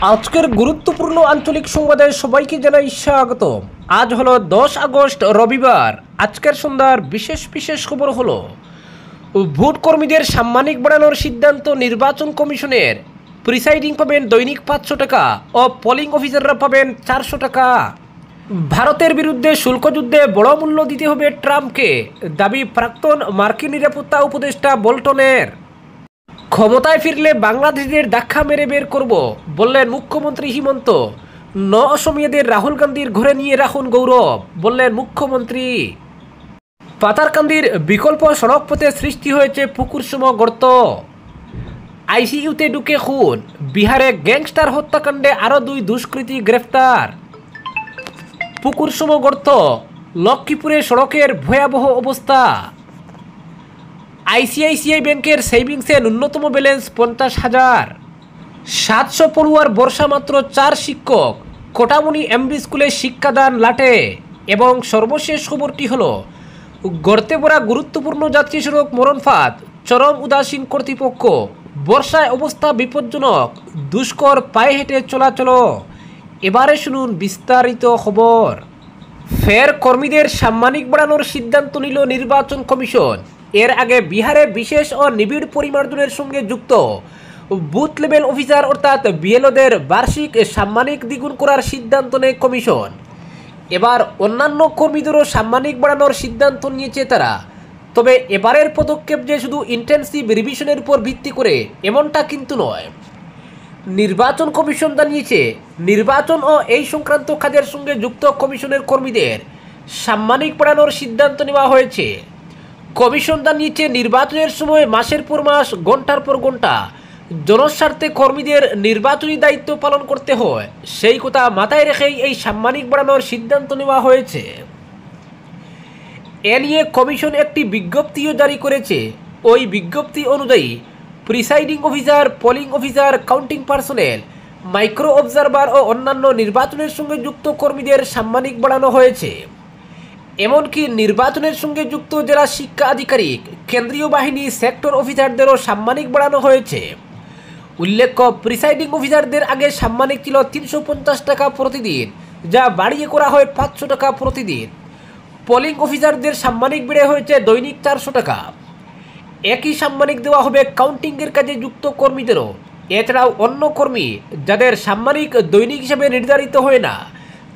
আজকের গুরুত্বপূর্ণ আঞ্চলিক সংবাদে সবাইকে জানাই স্বাগত। আজ হলো 10 আগস্ট রবিবার। আজকের সন্ধ্যার বিশেষ বিশেষ খবর হলো ভোট কর্মীদের সাম্মানিক বাড়ানোর সিদ্ধান্ত নির্বাচন কমিশনের। প্রিসাইডিং পাবেন দৈনিক 500 টাকা ও পোলিং অফিসাররা পাবেন 400 টাকা। ভারতের বিরুদ্ধে শুল্ক যুদ্ধে বড় মূল্য দিতে হবে ট্রাম্পকে, দাবি প্রাক্তন মার্কিন নিরাপত্তা উপদেষ্টা বোল্টনের। ক্ষমতায় ফিরলে বাংলাদেশিদের ধাক্কা মেরে বের করব বললেন মুখ্যমন্ত্রী হিমন্ত। অসমীয়াদের রাহুল গান্ধীর ঘরে নিয়ে রাখুন গৌরব বললেন মুখ্যমন্ত্রী। পাতারকান্দির বিকল্প সড়ক পথে সৃষ্টি হয়েছে পুকুরসম গর্ত। আইসিইউতে ঢুকে খুন। বিহারে গ্যাংস্টার হত্যাকাণ্ডে আরও 2 দুষ্কৃতী গ্রেফতার। পুকুরসম গর্ত। লক্ষ্মীপুরে সড়কের ভয়াবহ অবস্থা। আইসিআইসিআই ব্যাংকের সেভিংসে ন্যূনতম ব্যালেন্স 50,000। 700 পড়ুয়ার বর্ষা মাত্র 4 শিক্ষক। কোটামুনি এমবি স্কুলে শিক্ষাদান লাটে। এবং সর্বশেষ খবরটি হল গর্তে ভরা গুরুত্বপূর্ণ যাত্রী সড়ক মরণফাঁদ, চরম উদাসীন কর্তৃপক্ষ। বর্ষায় অবস্থা বিপজ্জনক, দুষ্কর পায়ে হেঁটে চলাচল। এবারে শুনুন বিস্তারিত খবর। ফের কর্মীদের সাম্মানিক বাড়ানোর সিদ্ধান্ত নিল নির্বাচন কমিশন। এর আগে বিহারে বিশেষ ও নিবিড় পরিমার্জনের সঙ্গে যুক্ত বুথ লেভেল অফিসার অর্থাৎ বিএলওদের বার্ষিক সাম্মানিক দ্বিগুণ করার সিদ্ধান্ত নেয় কমিশন। এবার অন্যান্য কর্মীদেরও সাম্মানিক বাড়ানোর সিদ্ধান্ত নিয়েছে তারা। তবে এবারের পদক্ষেপ যে শুধু ইন্টেনসিভ রিভিশনের উপর ভিত্তি করে এমনটা কিন্তু নয়। নির্বাচন কমিশন জানিয়েছে নির্বাচন ও এই সংক্রান্ত কাজের সঙ্গে যুক্ত কমিশনের কর্মীদের সাম্মানিক বাড়ানোর সিদ্ধান্ত নেওয়া হয়েছে। কমিশন জানিয়েছে নির্বাচনের সময় মাসের পর মাস, ঘন্টার পর ঘন্টা জনস্বার্থে কর্মীদের নির্বাচনী দায়িত্ব পালন করতে হয়। সেই কথা মাথায় রেখেই এই সাম্মানিক বাড়ানোর সিদ্ধান্ত নেওয়া হয়েছে। এ নিয়ে কমিশন একটি বিজ্ঞপ্তিও জারি করেছে। ওই বিজ্ঞপ্তি অনুযায়ী presiding officer, polling officer, counting personnel, micro observer ও অন্যান্য নির্বাচনের সঙ্গে যুক্ত কর্মীদের সাম্মানিক বাড়ানো হয়েছে। এমনকি নির্বাচনের সঙ্গে যুক্ত জেলা শিক্ষা আধিকারিক, কেন্দ্রীয় বাহিনী, সেক্টর অফিসারদেরও সাম্মানিক বাড়ানো হয়েছে। উল্লেখ্য, প্রিসাইডিং অফিসারদের আগে সাম্মানিক ছিল 350 টাকা প্রতিদিন, যা বাড়িয়ে করা হয় 500 টাকা প্রতিদিন। পোলিং অফিসারদের সাম্মানিক বেড়ে হয়েছে দৈনিক 400 টাকা। একই সাম্মানিক দেওয়া হবে কাউন্টিংয়ের কাজে যুক্ত কর্মীদেরও। এছাড়াও অন্য কর্মী যাদের সাম্মানিক দৈনিক হিসেবে নির্ধারিত হয় না,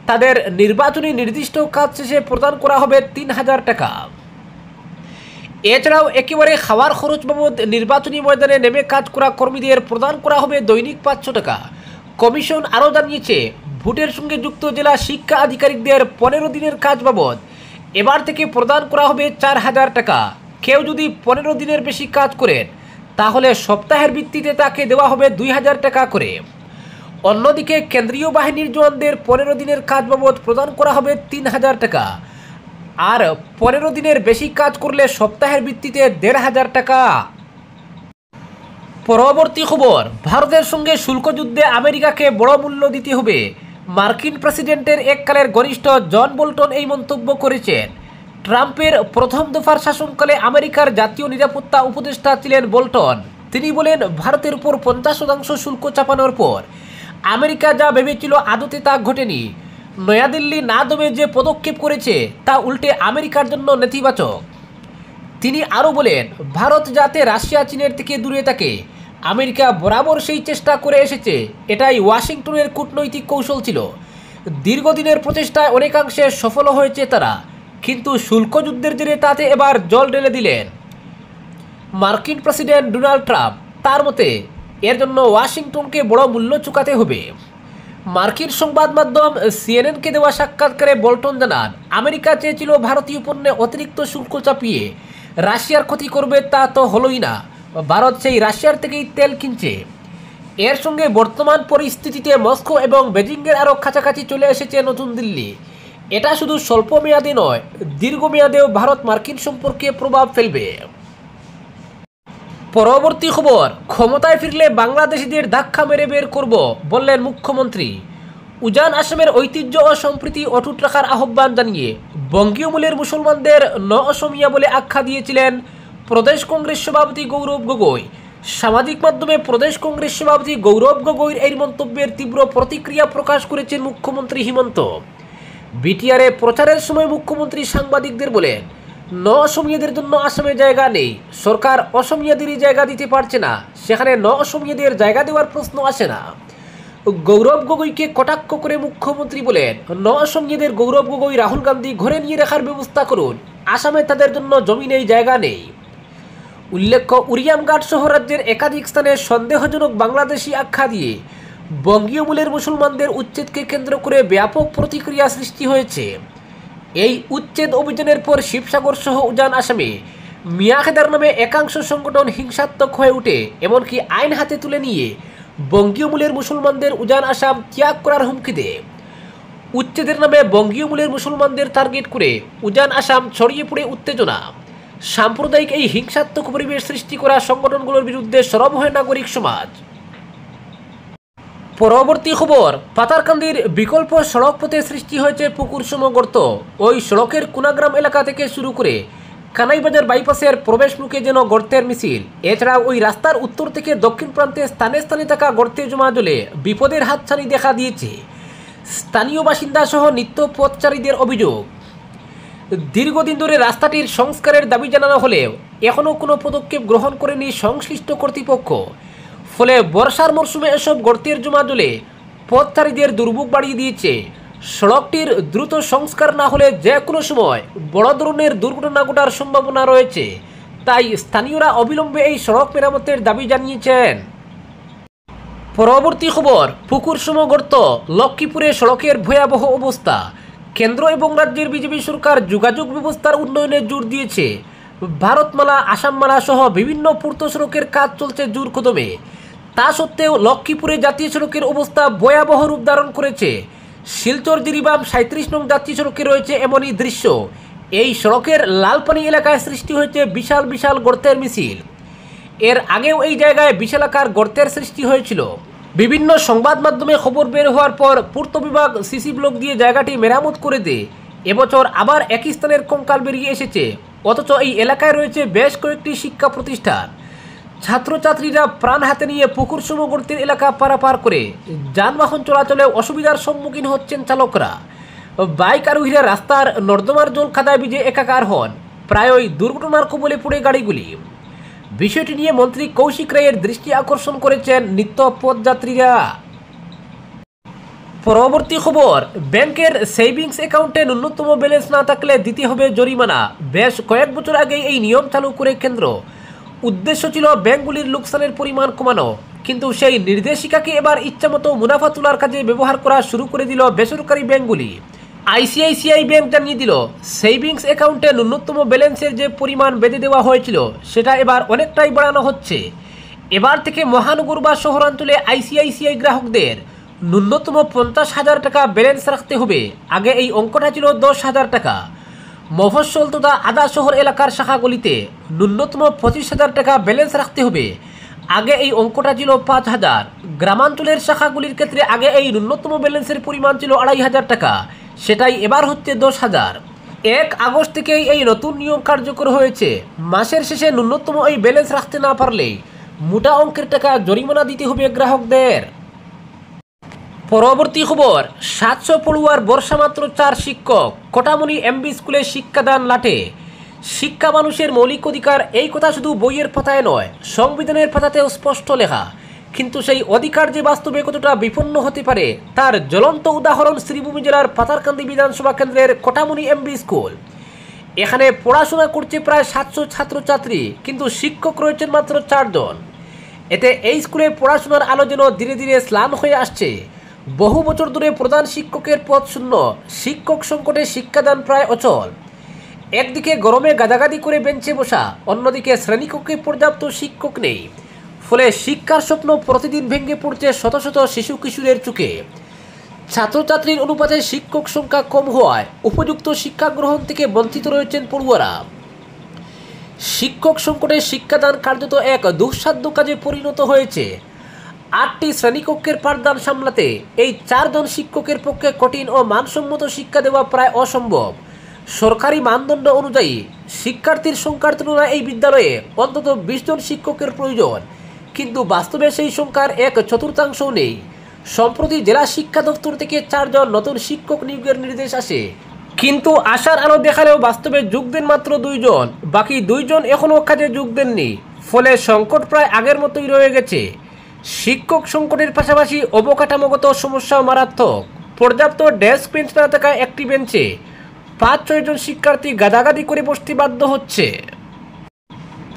তাদের নির্বাচনী নির্দিষ্ট কাজ শেষে প্রদান করা হবে 3,000 টাকা। এছাড়াও একেবারে খাওয়ার খরচ বাবদ নির্বাচনী ময়দানে নেমে কাজ করা কর্মীদের প্রদান করা হবে দৈনিক 500 টাকা। কমিশন আরও জানিয়েছে ভোটের সঙ্গে যুক্ত জেলা শিক্ষা আধিকারিকদের 15 দিনের কাজ বাবদ এবার থেকে প্রদান করা হবে 4,000 টাকা। কেউ যদি 15 দিনের বেশি কাজ করেন তাহলে সপ্তাহের ভিত্তিতে তাকে দেওয়া হবে 2,000 টাকা করে। অন্যদিকে কেন্দ্রীয় বাহিনীর জওয়ানদের 15 দিনের কাজ বাবদ প্রদান করা হবে 3,000 টাকা। আর 15 দিনের বেশি কাজ করলে সপ্তাহের ভিত্তিতে 1,500 টাকা। পরবর্তী খবর, ভারতের সঙ্গে শুল্ক যুদ্ধে আমেরিকাকে বড় মূল্য দিতে হবে। মার্কিন প্রেসিডেন্টের এককালের ঘনিষ্ঠ জন বোল্টন এই মন্তব্য করেছেন। ট্রাম্পের প্রথম দফার শাসনকালে আমেরিকার জাতীয় নিরাপত্তা উপদেষ্টা ছিলেন বোল্টন। তিনি বলেন, ভারতের উপর 50% শুল্ক চাপানোর পর আমেরিকা যা ভেবেছিল আদতে তা ঘটেনি। নয়াদিল্লি না দমে যে পদক্ষেপ করেছে তা উল্টে আমেরিকার জন্য নেতিবাচক। তিনি আরও বলেন, ভারত যাতে রাশিয়া চীনের থেকে দূরে থাকে, আমেরিকা বরাবর সেই চেষ্টা করে এসেছে। এটাই ওয়াশিংটনের কূটনৈতিক কৌশল ছিল। দীর্ঘদিনের প্রচেষ্টায় অনেকাংশে সফল হয়েছে তারা, কিন্তু শুল্ক যুদ্ধের জেরে তাতে এবার জল ঢেলে দিলেন মার্কিন প্রেসিডেন্ট ডোনাল্ড ট্রাম্প। তার মতে এর জন্য ওয়াশিংটনকে বড় মূল্য চুকাতে হবে। মার্কিন সংবাদ মাধ্যম সিএনএনকে দেওয়া সাক্ষাৎকারে বোল্টন জানান, আমেরিকা চেয়েছিল ভারতীয় পণ্যে অতিরিক্ত শুল্ক চাপিয়ে রাশিয়ার ক্ষতি করবে, তা তো হলোই না। ভারত সেই রাশিয়ার থেকেই তেল কিনছে। এর সঙ্গে বর্তমান পরিস্থিতিতে মস্কো এবং বেজিংয়ের আরও কাছাকাছি চলে এসেছে নতুন দিল্লি। এটা শুধু স্বল্প মেয়াদে নয়, দীর্ঘমেয়াদেও ভারত মার্কিন সম্পর্কে প্রভাব ফেলবে। পরবর্তী খবর, ক্ষমতায় ফিরলে বাংলাদেশিদের ধাক্কা মেরে বের করব বললেন মুখ্যমন্ত্রী। উজান আসামের ঐতিহ্য ও সম্প্রীতি অটুট রাখার আহ্বান জানিয়ে বঙ্গীয় মূলের মুসলমানদের অসমীয়া বলে আখ্যা দিয়েছিলেন প্রদেশ কংগ্রেস সভাপতি গৌরব গগৈ। সামাজিক মাধ্যমে প্রদেশ কংগ্রেস সভাপতি গৌরব গগৈর এই মন্তব্যের তীব্র প্রতিক্রিয়া প্রকাশ করেছেন মুখ্যমন্ত্রী হিমন্ত। বিটিআরে প্রচারের সময় মুখ্যমন্ত্রী সাংবাদিকদের বলেন, ন অসমীয়াদের জন্য আসামে জায়গা নেই, সরকার অসমীয়াদেরই জায়গা দিতে পারছে না, সেখানে ন অসমীয়াদের জায়গা দেওয়ার প্রশ্ন আসে না। গৌরব গগৈকে কটাক্ষ করে মুখ্যমন্ত্রী বলেন, ন অসমীয়াদের গৌরব গগৈ রাহুল গান্ধী ঘরে নিয়ে রাখার ব্যবস্থা করুন, আসামে তাদের জন্য জমি নেই, জায়গা নেই। উল্লেখ্য, উরিয়ামঘাট সহ রাজ্যের একাধিক স্থানে সন্দেহজনক বাংলাদেশি আখ্যা দিয়ে বঙ্গীয় মূলের মুসলমানদের উচ্ছেদকে কেন্দ্র করে ব্যাপক প্রতিক্রিয়া সৃষ্টি হয়েছে। এই উচ্ছেদ অভিযানের পর শিবসাগর সহ উজান আসামে মিয়াখেদার নামে একাংশ সংগঠন হিংসাত্মক হয়ে ওঠে, এমনকি আইন হাতে তুলে নিয়ে বঙ্গীয় মূলের মুসলমানদের উজান আসাম ত্যাগ করার হুমকি দেয়। উচ্ছেদের নামে বঙ্গীয় মূলের মুসলমানদের টার্গেট করে উজান আসাম ছড়িয়ে পড়ে উত্তেজনা। সাম্প্রদায়িক এই হিংসাত্মক পরিবেশ সৃষ্টি করা সংগঠনগুলোর বিরুদ্ধে সরব হয় নাগরিক সমাজ। পরবর্তী খবর, পাতারকান্দির বিকল্প সড়ক পথে সৃষ্টি হয়েছে পুকুরসম গর্ত। ওই সড়কের কুনাগ্রাম এলাকা থেকে শুরু করে কানাইবাজার বাইপাসের প্রবেশ মুখে যেন গর্তের মিছিল। এছাড়া ওই রাস্তার উত্তর থেকে দক্ষিণ প্রান্তে স্থানে স্থানে থাকা গর্তে জমা জলে বিপদের হাতছানি দেখা দিয়েছে। স্থানীয় বাসিন্দা সহ নিত্য পথচারীদের অভিযোগ, দীর্ঘদিন ধরে রাস্তাটির সংস্কারের দাবি জানানো হলেও এখনও কোনো পদক্ষেপ গ্রহণ করেনি সংশ্লিষ্ট কর্তৃপক্ষ। ফলে বর্ষার মরশুমে এসব গর্তের জমা জলে পথচারীদের দুর্ভোগ বাড়িয়ে দিয়েছে। সড়কটির দ্রুত সংস্কার না হলে যে কোনো সময় বড় ধরনের দুর্ঘটনা ঘটার সম্ভাবনা রয়েছে। তাই স্থানীয়রা অবিলম্বে এই সড়ক মেরামতের দাবি জানিয়েছেন। পরবর্তী খবর, পুকুরসম গর্ত, লক্ষ্মীপুরে সড়কের ভয়াবহ অবস্থা। কেন্দ্র এবং রাজ্যের বিজেপি সরকার যোগাযোগ ব্যবস্থার উন্নয়নে জোর দিয়েছে। ভারতমালা, আসামমালা সহ বিভিন্ন পূর্ত সড়কের কাজ চলছে জোর কদমে। তা সত্ত্বেও লক্ষ্মীপুরে জাতীয় সড়কের অবস্থা ভয়াবহ রূপ ধারণ করেছে। শিলচর জিরিবাম 37 নং জাতীয় সড়কে রয়েছে এমনই দৃশ্য। এই সড়কের লালপানি এলাকায় সৃষ্টি হয়েছে বিশাল বিশাল গর্তের মিছিল। এর আগেও এই জায়গায় বিশালাকার গর্তের সৃষ্টি হয়েছিল। বিভিন্ন সংবাদ মাধ্যমে খবর বের হওয়ার পর পূর্ত বিভাগ সিসি ব্লক দিয়ে জায়গাটি মেরামত করে দেয়। এবছর আবার একই স্থানের কঙ্কাল বেরিয়ে এসেছে। অথচ এই এলাকায় রয়েছে বেশ কয়েকটি শিক্ষা প্রতিষ্ঠান। ছাত্রছাত্রীরা প্রাণ হাতে নিয়ে পুকুরসম গর্তের এলাকা পারাপার করে যানবাহন চলাচলে অসুবিধার সম্মুখীন হচ্ছেন চালকরা। বাইক আরোহীরা রাস্তার নর্দমার জল খাদায় ভিজে একাকার হন। প্রায়ই দুর্ঘটনার কবলে পড়ে গাড়িগুলি। বিষয়টি নিয়ে মন্ত্রী কৌশিক রায়ের দৃষ্টি আকর্ষণ করেছেন নিত্য পথযাত্রীরা। পরবর্তী খবর, ব্যাংকের সেভিংস অ্যাকাউন্টে ন্যূনতম ব্যালেন্স না থাকলে দিতে হবে জরিমানা। বেশ কয়েক বছর আগে এই নিয়ম চালু করে কেন্দ্র। উদ্দেশ্য ছিল ব্যাংকগুলির লোকসানের পরিমাণ কমানো, কিন্তু সেই নির্দেশিকাকে এবার ইচ্ছামতো মুনাফা তোলার কাজে ব্যবহার করা শুরু করে দিল বেসরকারি ব্যাংকগুলি। আইসিআইসিআই ব্যাংক জানিয়ে দিল, সেভিংস অ্যাকাউন্টে ন্যূনতম ব্যালেন্সের যে পরিমাণ বেঁধে দেওয়া হয়েছিল সেটা এবার অনেকটাই বাড়ানো হচ্ছে। এবার থেকে মহানগর বা শহরাঞ্চলে আইসিআইসিআই গ্রাহকদের ন্যূনতম 50,000 টাকা ব্যালেন্স রাখতে হবে। আগে এই অঙ্কটা ছিল 10,000 টাকা। মফস্বল তথা আধা শহর এলাকার শাখাগুলিতে ন্যূনতম 25,000 টাকা ব্যালেন্স রাখতে হবে। আগে এই অঙ্কটা ছিল 5,000। গ্রামাঞ্চলের শাখাগুলির ক্ষেত্রে আগে এই ন্যূনতম ব্যালেন্সের পরিমাণ ছিল 2,500 টাকা, সেটাই এবার হচ্ছে 10,000। 1 আগস্ট থেকেই এই নতুন নিয়ম কার্যকর হয়েছে। মাসের শেষে ন্যূনতম এই ব্যালেন্স রাখতে না পারলে মোটা অঙ্কের টাকা জরিমানা দিতে হবে গ্রাহকদের। পরবর্তী খবর, 700 পড়ুয়ার বর্ষা মাত্র 4 শিক্ষক। কোটামণি এমবি স্কুলে শিক্ষাদান লাটে। শিক্ষা মানুষের মৌলিক অধিকার, এই কথা শুধু বইয়ের পাতায় নয়, সংবিধানের পাতাতেও স্পষ্ট লেখা। কিন্তু সেই অধিকার যে বাস্তবে কতটা বিপন্ন হতে পারে তার জ্বলন্ত উদাহরণ শ্রীভূমি জেলার পাতারকান্দি বিধানসভা কেন্দ্রের কোটামণি এমবি স্কুল। এখানে পড়াশোনা করছে প্রায় 700 ছাত্রছাত্রী, কিন্তু শিক্ষক রয়েছেন মাত্র 4 জন। এতে এই স্কুলে পড়াশোনার আলো যেন ধীরে ধীরে ম্লান হয়ে আসছে। বহু বছর ধরে প্রধান শিক্ষকের পদ শূন্য, শিক্ষক সংকটে শিক্ষাদান প্রায় অচল। একদিকে গরমে গাদাগাদি করে বেঞ্চে বসা, অন্যদিকে শ্রেণীকক্ষে পর্যাপ্ত শিক্ষক নেই। ফলে শিক্ষার স্বপ্ন প্রতিদিন ভেঙে পড়ছে শত শত শিশু কিশোরের চোখে। ছাত্রছাত্রীর অনুপাতে শিক্ষক সংখ্যা কম হওয়ায় উপযুক্ত শিক্ষা গ্রহণ থেকে বঞ্চিত রয়েছেন পড়ুয়ারা। শিক্ষক সংকটে শিক্ষাদান কার্যত এক দুঃসাধ্য কাজে পরিণত হয়েছে। 8টি শ্রেণীকক্ষের পাঠদান সামলাতে এই 4 জন শিক্ষকের পক্ষে কঠিন ও মানসম্মত শিক্ষা দেওয়া প্রায় অসম্ভব। সরকারি মানদণ্ড অনুযায়ী শিক্ষার্থীর সংখ্যার তুলনায় এই বিদ্যালয়ে অন্তত 20 জন শিক্ষকের প্রয়োজন। কিন্তু বাস্তবে সেই সংখ্যার 1/4 নেই। সম্প্রতি জেলা শিক্ষা দপ্তর থেকে 4 জন নতুন শিক্ষক নিয়োগের নির্দেশ আসে, কিন্তু আশার আলো দেখালেও বাস্তবে যোগ দেন মাত্র 2 জন। বাকি 2 জন এখনও কাজে যোগ দেননি। ফলে সংকট প্রায় আগের মতোই রয়ে গেছে। শিক্ষক সংকটের পাশাপাশি অবকাঠামোগত সমস্যাও মারাত্মক। পর্যাপ্ত ডেস্ক বেঞ্চ না থাকায় একটি বেঞ্চে 5-6 জন শিক্ষার্থী গাদাগাদি করে বসতে বাধ্য হচ্ছে।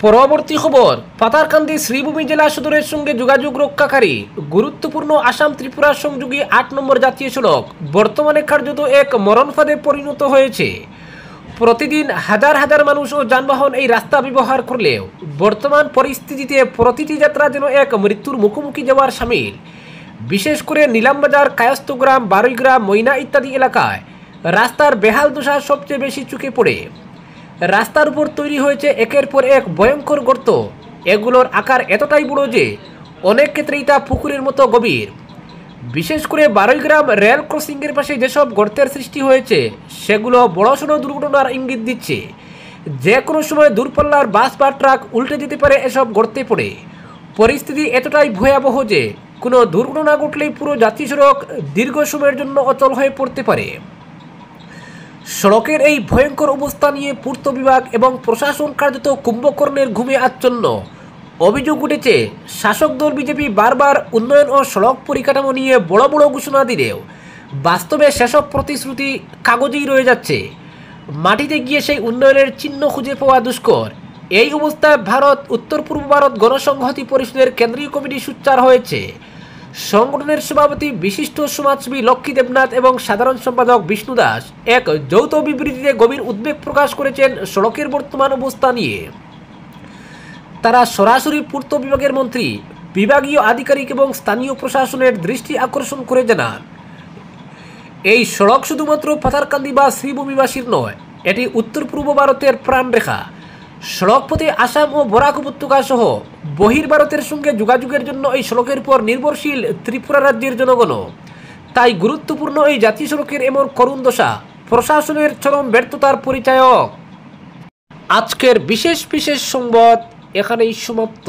পরবর্তী খবর, পাতারকান্দি শ্রীভূমি জেলা সদরের সঙ্গে যোগাযোগ রক্ষাকারী গুরুত্বপূর্ণ আসাম ত্রিপুরা সংযোগী 8 নম্বর জাতীয় সড়ক বর্তমানে কার্যত এক মরণফাঁদে পরিণত হয়েছে। প্রতিদিন হাজার হাজার মানুষ ও যানবাহন এই রাস্তা ব্যবহার করলেও বর্তমান পরিস্থিতিতে প্রতিটি যাত্রা যেন এক মৃত্যুর মুখোমুখি যাওয়ার সামিল। বিশেষ করে নীলামবাজার, কায়স্থগ্রাম, বারুইগ্রাম, ময়না ইত্যাদি এলাকায় রাস্তার বেহাল দশা সবচেয়ে বেশি চোখে পড়ে। রাস্তার উপর তৈরি হয়েছে একের পর এক ভয়ঙ্কর গর্ত। এগুলোর আকার এতটাই বড় যে অনেক ক্ষেত্রেই তা পুকুরের মতো গভীর। বিশেষ করে বারুইগ্রাম রেল ক্রসিংয়ের পাশে যেসব গর্তের সৃষ্টি হয়েছে সেগুলো বড়সড় দুর্ঘটনার ইঙ্গিত দিচ্ছে। যে কোনো সময় দূরপাল্লার বাস বা ট্রাক উল্টে যেতে পারে এসব গর্তে পড়ে। পরিস্থিতি এতটাই ভয়াবহ যে কোনো দুর্ঘটনা ঘটলেই পুরো জাতীয় সড়ক দীর্ঘ সময়ের জন্য অচল হয়ে পড়তে পারে। সড়কের এই ভয়ঙ্কর অবস্থা নিয়ে পূর্ত বিভাগ এবং প্রশাসন কার্যত কুম্ভকর্ণের ঘুমে আচ্ছন্ন। অভিযোগ উঠেছে, শাসক দল বিজেপি বারবার উন্নয়ন ও সড়ক পরিকাঠামো নিয়ে বড় বড় ঘোষণা দিলেও বাস্তবে সেসব প্রতিশ্রুতি কাগজেই রয়ে যাচ্ছে। মাটিতে গিয়ে সেই উন্নয়নের চিহ্ন খুঁজে পাওয়া দুষ্কর। এই অবস্থায় উত্তর পূর্ব ভারত গণসংহতি পরিষদের কেন্দ্রীয় কমিটি সোচ্চার হয়েছে। সংগঠনের সভাপতি বিশিষ্ট সমাজসেবী লক্ষ্মী দেবনাথ এবং সাধারণ সম্পাদক বিষ্ণু দাস এক যৌথ বিবৃতিতে গভীর উদ্বেগ প্রকাশ করেছেন সড়কের বর্তমান অবস্থা নিয়ে। তারা সরাসরি পূর্ত বিভাগের মন্ত্রী, বিভাগীয় আধিকারিক এবং স্থানীয় প্রশাসনের দৃষ্টি আকর্ষণ করে জানান, এই সড়ক শুধুমাত্র পাতারকান্দি বা শ্রীভূমিবাসীর নয়, এটি উত্তর পূর্ব ভারতের প্রাণরেখা। সড়কপথে আসাম ও বরাক উপত্যকা সহ বহির্ভারতের সঙ্গে যোগাযোগের জন্য এই সড়কের উপর নির্ভরশীল ত্রিপুরা রাজ্যের জনগণ। তাই গুরুত্বপূর্ণ এই জাতীয় সড়কের এমন করুণ দশা প্রশাসনের চরম ব্যর্থতার পরিচায়ক। আজকের বিশেষ সংবাদ এখানেই সমাপ্ত।